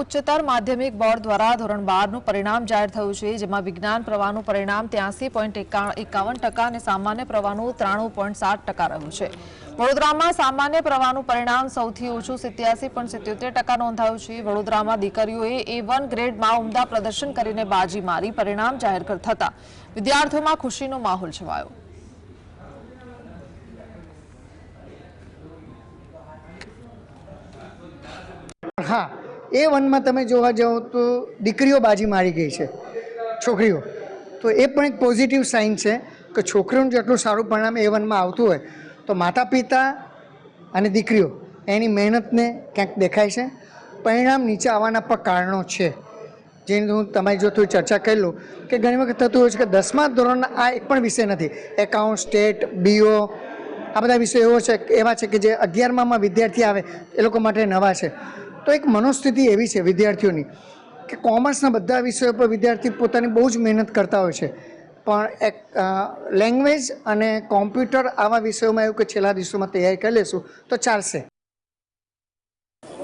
ઉચ્ચતર માધ્યમિક બોર્ડ દ્વારા ધોરણ 12નું પરિણામ જાહેર થયું છે, જેમાં વિજ્ઞાન પ્રવાહનું પરિણામ 83.51% અને સામાન્ય પ્રવાહનું 93.7% રહ્યું છે। વડોદરામાં સામાન્ય પ્રવાહનું પરિણામ સૌથી ઓછું 87.77% નોંધાયું છે। વડોદરામાં દીકરીઓએ A1 ગ્રેડમાં ઉમદા પ્રદર્શન કરીને બાજી મારી પરિણામ જાહેર થતા વિદ્યાર્થીઓમાં ખુશીનો માહોલ છવાયો। हाँ, A1 में तमे जोवा जाओ तो दीकरीओ बाजी मारी गई है, छोकरीओ तो ये पण एक पॉजिटिव साइन है कि छोकरीओं जेटलुं सारूं परिणाम A1 में आवतुं होय तो माता पिता अने दीकरीओ एनी मेहनत ने क्यांक देखाय छे। परिणाम नीचे आववाना पण कारणों छे, जेनी हूँ तमारी जो थोड़ी चर्चा कर लूँ कि घणी वखत थतुं होय छे कि 10मा धोरणना आ एक पण विषय नहीं, एकाउंट, स्टेट, BO आ बधा विषय एवा छे कि जे 11मां विद्यार्थी आवे ए लोको माटे नवा छे। तो एक मनोस्थिति एवी है विद्यार्थीओनी कि कॉमर्सना बधा विषयों पर विद्यार्थी पोतानी बहु ज मेहनत करता होय छे, पण एक लैंग्वेज अने कॉम्प्यूटर आवा विषयों में एवुं कि छेल्ला दिवसों में तैयारी कर लेशुं तो चालशे।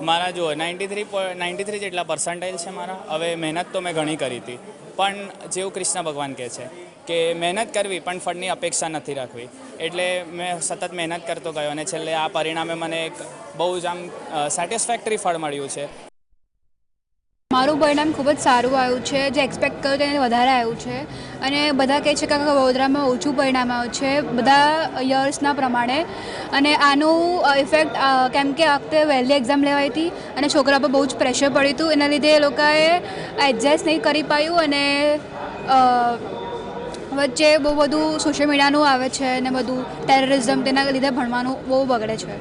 मारा जो 93 जेटला पर्सेंटाइल है मारा। हवे मेहनत तो मैं घणी करी थी, पण जेवुं कृष्ण भगवान कहे छे कि मेहनत करवी पण फळनी अपेक्षा नहीं राखवी, एटले मैं सतत मेहनत करतो गयो अने छेल्ले आ परिणामे मने एक बहु ज आम सेटिस्फेक्टरी फळ मळ्युं छे। मारू परिणाम खूब ज सारूं आव्युं छे, जे एक्सपेक्ट कर्युं तेनाथी वधारे आव्युं छे अने बधा कहे छे कि वडोदरामां ओछुं परिणाम आव्युं छे बधा यर्सना प्रमाणे। अने आनुं इफेक्ट केम के आ वखते वहेली एक्जाम लेवाई हती अने छोकरा पर बहु ज प्रेशर पड्युं हतुं, एना लीधे ए लोकोए एडजस्ट नहीं करी पायुं अने वच्चे बहु बधुं सोशियल मीडियानुं आवे छे ने बधुं टेररिज्म तेना लीधे भणवानुं बहु बगड़े छे।